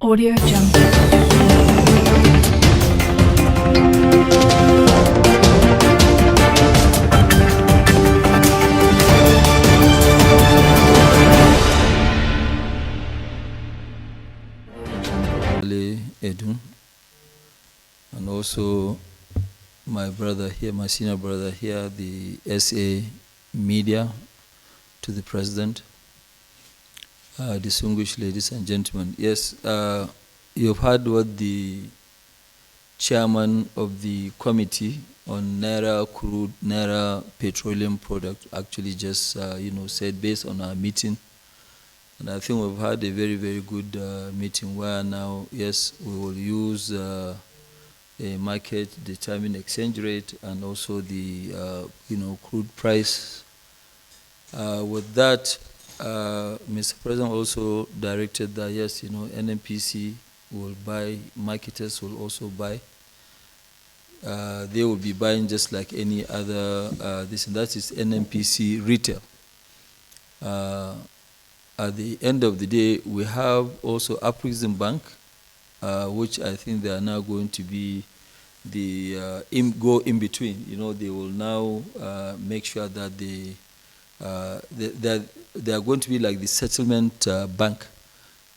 Audio Jungle. Edu, and also my brother here, my senior brother here, the SA media, to the president, distinguished ladies and gentlemen. Yes, you've heard what the chairman of the committee on Naira crude, Naira petroleum product actually just said based on our meeting. And I think we've had a very, very good meeting where now, yes, we will use a market-determined exchange rate and also the, crude price. With that, Mr. President also directed that, yes, NNPC will buy, marketers will also buy. They will be buying just like any other, this and that is NNPC retail. At the end of the day, we have also Afrexim Bank, which I think they are now going to be the go in between. They will now make sure that they are going to be like the settlement bank,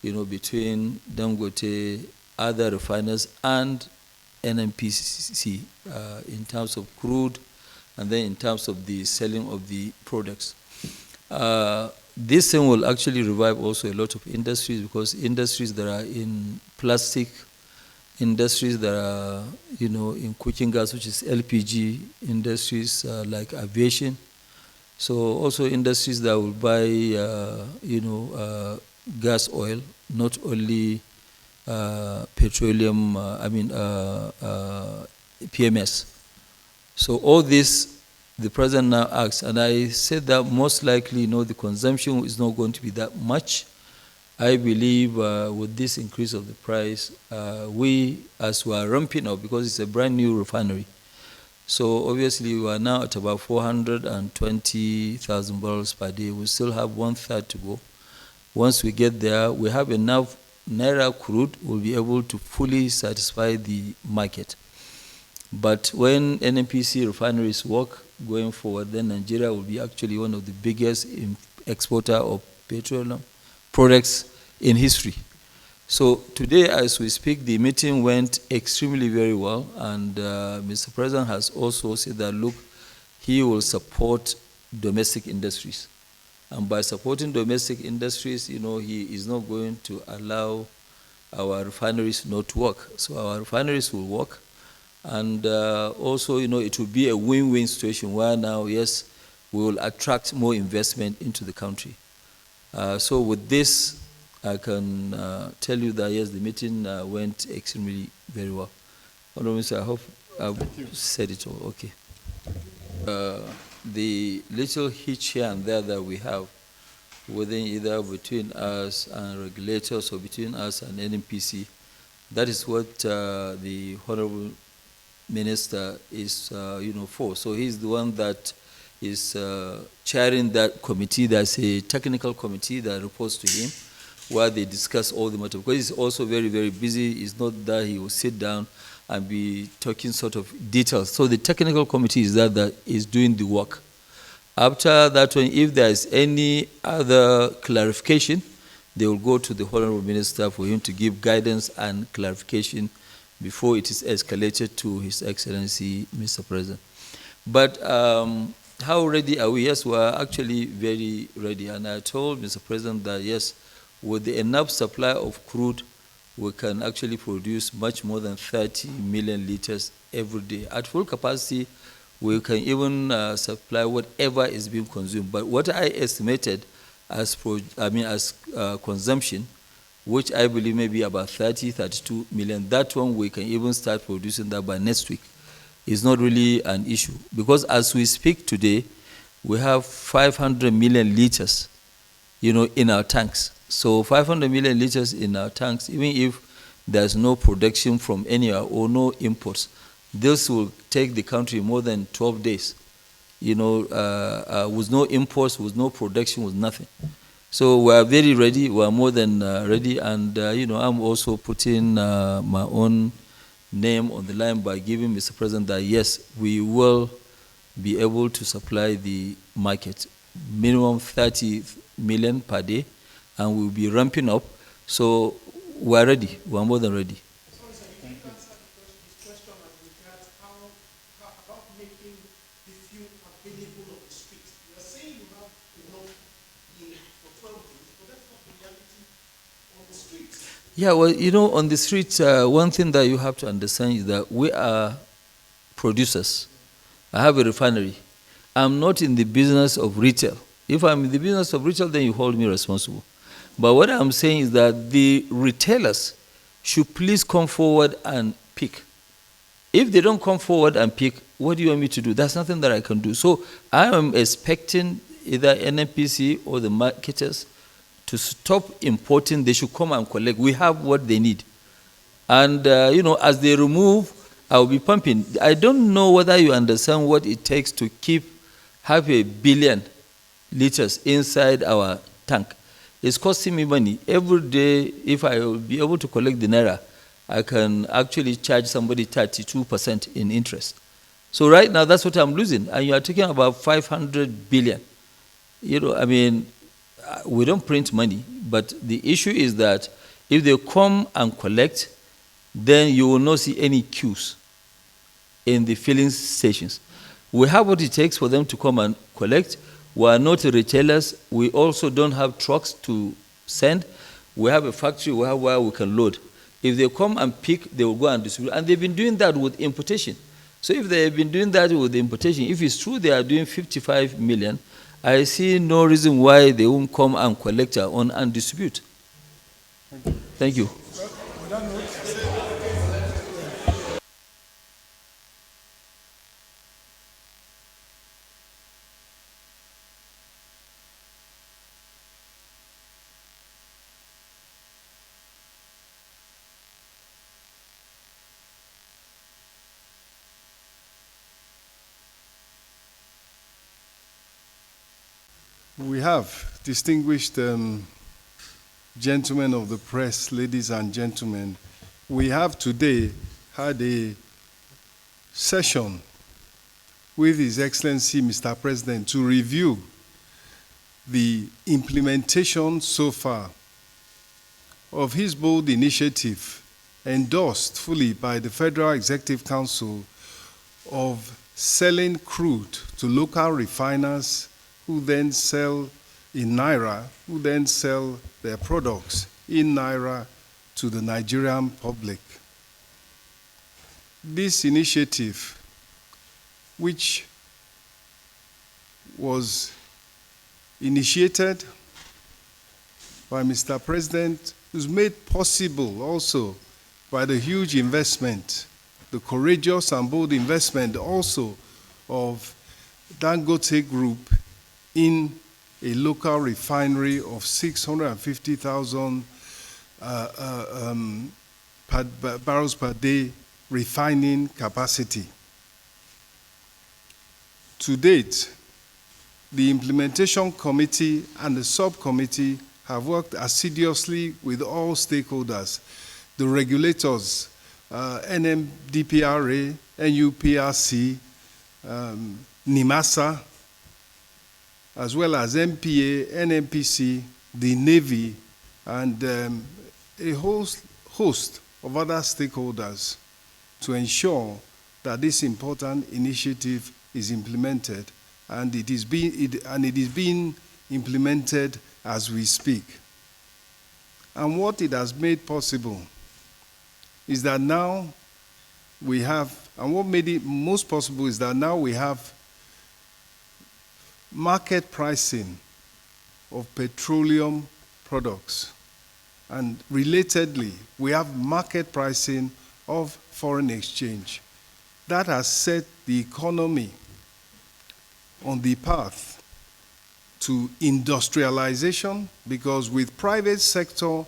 between Dangote, other refiners, and NNPC in terms of crude, and then in terms of the selling of the products. This thing will actually revive also a lot of industries, because industries that are in plastic, industries that are, in cooking gas, which is LPG, industries like aviation. So also industries that will buy, gas oil, not only petroleum, PMS. So all this, the president now asks, and I said that most likely, the consumption is not going to be that much. I believe with this increase of the price, we, as we are ramping up, because it's a brand new refinery, so obviously we are now at about 420,000 barrels per day. We still have 1/3 to go. Once we get there, we have enough Naira crude, we'll be able to fully satisfy the market. But when NNPC refineries work going forward, then Nigeria will be actually one of the biggest exporter of petroleum products in history. So today, as we speak, the meeting went extremely very well, and Mr. President has also said that, look, he will support domestic industries. And by supporting domestic industries, he is not going to allow our refineries not to work. So our refineries will work. And also, it will be a win-win situation where now, yes, we will attract more investment into the country. So with this, I can tell you that, yes, the meeting went extremely very well. Honorable Minister, I hope I've said it all. Okay. The little hitch here and there that we have within either between us and regulators or between us and NNPC, that is what the Honorable Minister is, for. So he's the one that is chairing that committee. There's a technical committee that reports to him, where they discuss all the matter. Because he's also very, very busy. It's not that he will sit down and be talking sort of details. So the technical committee is that is doing the work. After that one, if there is any other clarification, they will go to the Honorable Minister for him to give guidance and clarification before it is escalated to His Excellency, Mr. President. But how ready are we? Yes, we are actually very ready. And I told Mr. President that, yes, with the enough supply of crude, we can actually produce much more than 30 million liters every day. At full capacity, we can even supply whatever is being consumed. But what I estimated as consumption, which I believe may be about 32 million, that one we can even start producing that by next week. It's not really an issue. Because as we speak today, we have 500 million liters, in our tanks. So 500 million liters in our tanks, even if there's no production from anywhere or no imports, this will take the country more than 12 days, with no imports, with no production, with nothing. So we are very ready. We are more than ready, and I'm also putting my own name on the line by giving Mr. President that yes, we will be able to supply the market minimum 30 million per day, and we'll be ramping up. So we are ready. We are more than ready. Yeah, well, on the street, one thing that you have to understand is that we are producers. I have a refinery. I'm not in the business of retail. If I'm in the business of retail, then you hold me responsible. But what I'm saying is that the retailers should please come forward and pick. If they don't come forward and pick, what do you want me to do? That's nothing that I can do. So I am expecting either NNPC or the marketers to stop importing. They should come and collect. We have what they need. And, as they remove, I'll be pumping. I don't know whether you understand what it takes to keep 500 million liters inside our tank. It's costing me money. Every day, if I will be able to collect the naira, I can actually charge somebody 32% in interest. So right now, that's what I'm losing. And you are talking about 500 billion. We don't print money, but the issue is that if they come and collect, then you will not see any queues in the filling stations. We have what it takes for them to come and collect. We are not retailers. We also don't have trucks to send. We have a factory where we can load. If they come and pick, they will go and distribute. And they've been doing that with importation. So if they have been doing that with importation, if it's true they are doing 55 million, I see no reason why they won't come and collect our own and distribute. Thank you. We have distinguished gentlemen of the press, ladies and gentlemen. We have today had a session with His Excellency Mr. President to review the implementation so far of his bold initiative endorsed fully by the Federal Executive Council of selling crude to local refiners who then sell in Naira, who then sell their products in Naira to the Nigerian public. This initiative, which was initiated by Mr. President, is made possible also by the huge investment, the courageous and bold investment also of Dangote Group in a local refinery of 650,000 barrels per day refining capacity. To date, the implementation committee and the subcommittee have worked assiduously with all stakeholders, the regulators, NMDPRA, NUPRC, NIMASA, as well as MPA, NMPC, the Navy, and a host of other stakeholders to ensure that this important initiative is implemented, and it is being implemented as we speak. And what it has made possible is that now we have, and what made it most possible is that now we have market pricing of petroleum products. And relatedly, we have market pricing of foreign exchange. That has set the economy on the path to industrialization, because with private sector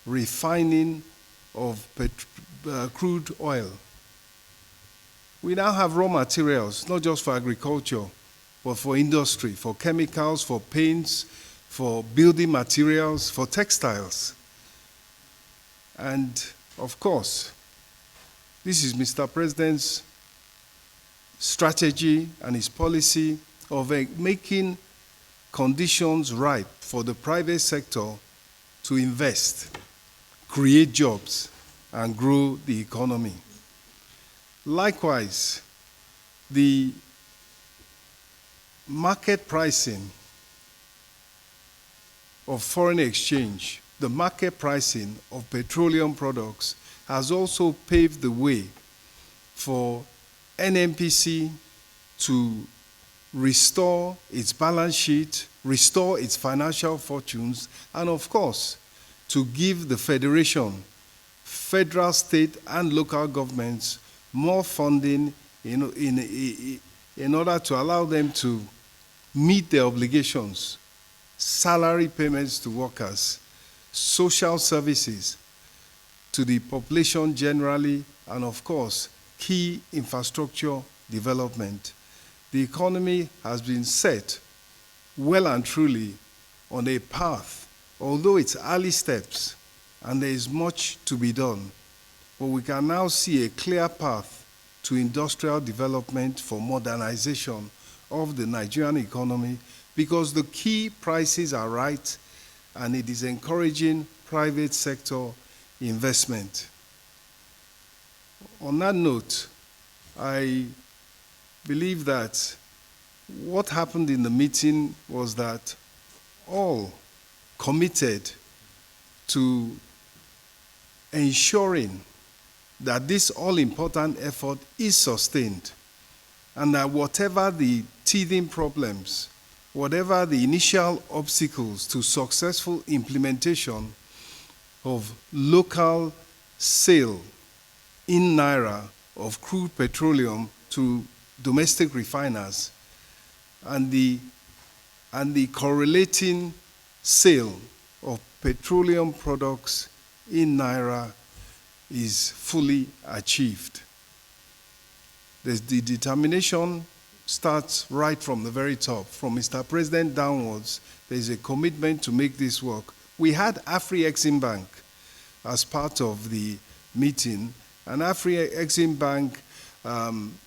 refining of crude oil, we now have raw materials, not just for agriculture, but for industry, for chemicals, for paints, for building materials, for textiles. And of course, this is Mr. President's strategy and his policy of making conditions ripe for the private sector to invest, create jobs, and grow the economy. Likewise, the market pricing of foreign exchange, the market pricing of petroleum products has also paved the way for NNPC to restore its balance sheet, restore its financial fortunes, and of course, to give the Federation, federal, state, and local governments more funding in order to allow them to meet their obligations, salary payments to workers, social services to the population generally, and of course, key infrastructure development. The economy has been set well and truly on a path, although it's early steps and there is much to be done, but we can now see a clear path to industrial development for modernization of the Nigerian economy because the key prices are right and it is encouraging private sector investment. On that note, I believe that what happened in the meeting was that all committed to ensuring that this all-important effort is sustained and that whatever the teething problems, whatever the initial obstacles to successful implementation of local sale in Naira of crude petroleum to domestic refiners and the correlating sale of petroleum products in Naira is fully achieved. The determination starts right from the very top. From Mr. President downwards, there is a commitment to make this work. We had Afri-Exim Bank as part of the meeting, and Afri-Exim Bank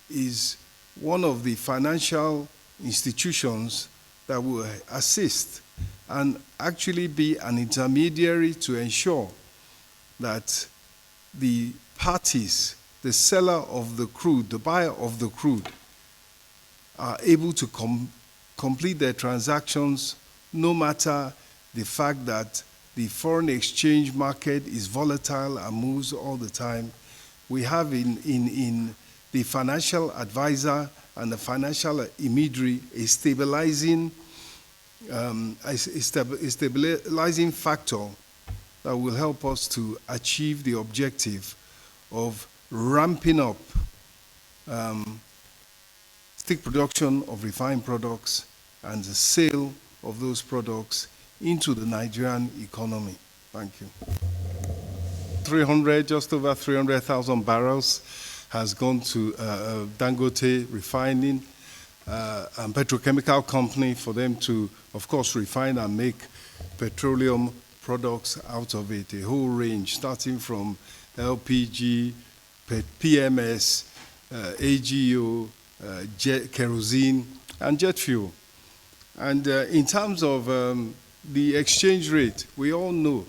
is one of the financial institutions that will assist and actually be an intermediary to ensure that the parties, the seller of the crude, the buyer of the crude, are able to complete their transactions no matter the fact that the foreign exchange market is volatile and moves all the time. We have in the financial advisor and the financial intermediary a stabilizing factor that will help us to achieve the objective of ramping up stick production of refined products and the sale of those products into the Nigerian economy. Thank you. Just over 300,000 barrels has gone to Dangote refining and petrochemical company for them to, of course, refine and make petroleum products out of it, a whole range, starting from LPG, PMS, AGO, kerosene, and jet fuel. And in terms of the exchange rate, we all know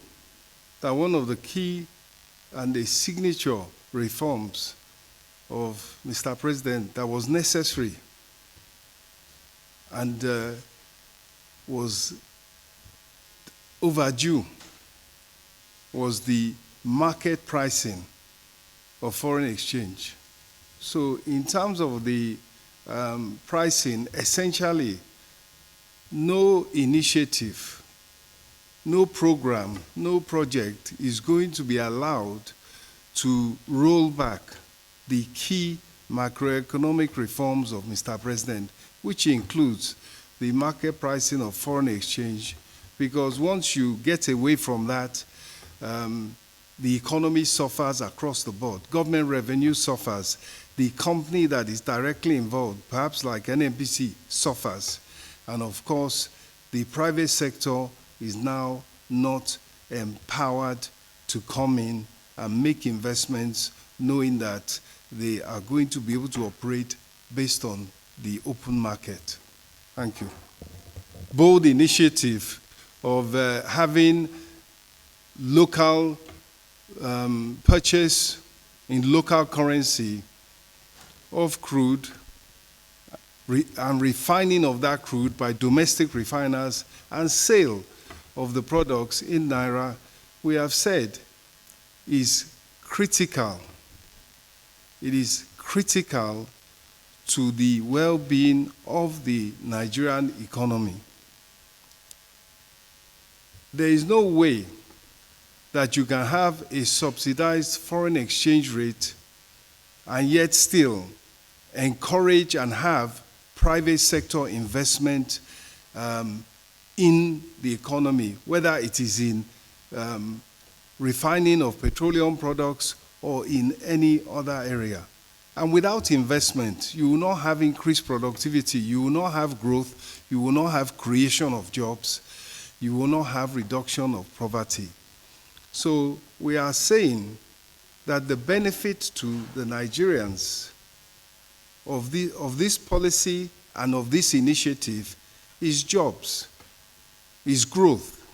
that one of the key and the signature reforms of Mr. President that was necessary and was overdue was the market pricing of foreign exchange. So in terms of the pricing, essentially, no initiative, no program, no project is going to be allowed to roll back the key macroeconomic reforms of Mr. President, which includes the market pricing of foreign exchange, because once you get away from that, the economy suffers across the board. Government revenue suffers. The company that is directly involved, perhaps like NNPC, suffers. And of course, the private sector is now not empowered to come in and make investments, knowing that they are going to be able to operate based on the open market. Thank you. Bold initiative of having local purchase in local currency of crude and refining of that crude by domestic refiners and sale of the products in Naira, we have said, is critical. It is critical to the well-being of the Nigerian economy. There is no way that you can have a subsidized foreign exchange rate and yet still encourage and have private sector investment in the economy, whether it is in refining of petroleum products or in any other area. And without investment, you will not have increased productivity, you will not have growth, you will not have creation of jobs, you will not have reduction of poverty. So we are saying that the benefit to the Nigerians of this policy and of this initiative is jobs, is growth,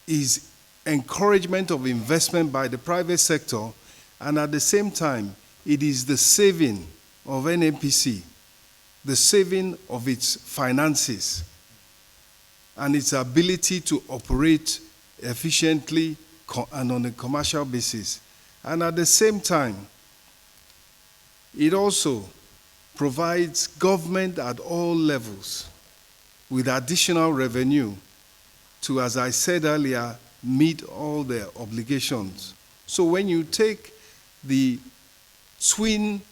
is encouragement of investment by the private sector, and at the same time, it is the saving of NNPC, the saving of its finances, and its ability to operate efficiently and on a commercial basis. And at the same time, it also provides government at all levels with additional revenue to, as I said earlier, meet all their obligations. So when you take the twin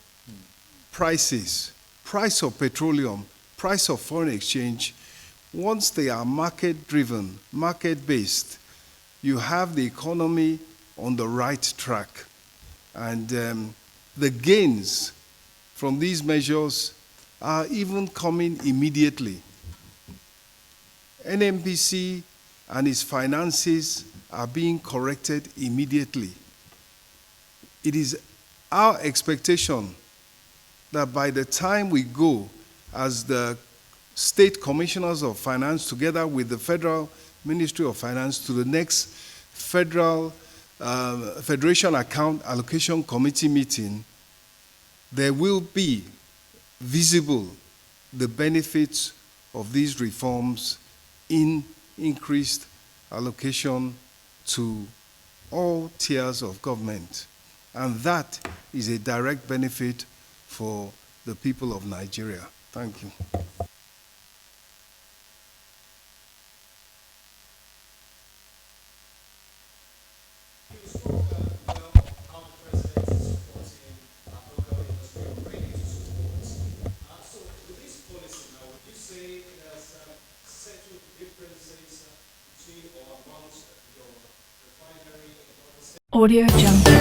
prices, price of petroleum, price of foreign exchange, once they are market-driven, market-based, you have the economy on the right track. And the gains from these measures are even coming immediately. NNPC and its finances are being corrected immediately. It is our expectation that by the time we go as the state commissioners of finance together with the Federal Ministry of Finance to the next Federation Account Allocation Committee meeting, there will be visible the benefits of these reforms in increased allocation to all tiers of government. And that is a direct benefit for the people of Nigeria. Thank you. Audio Jungle.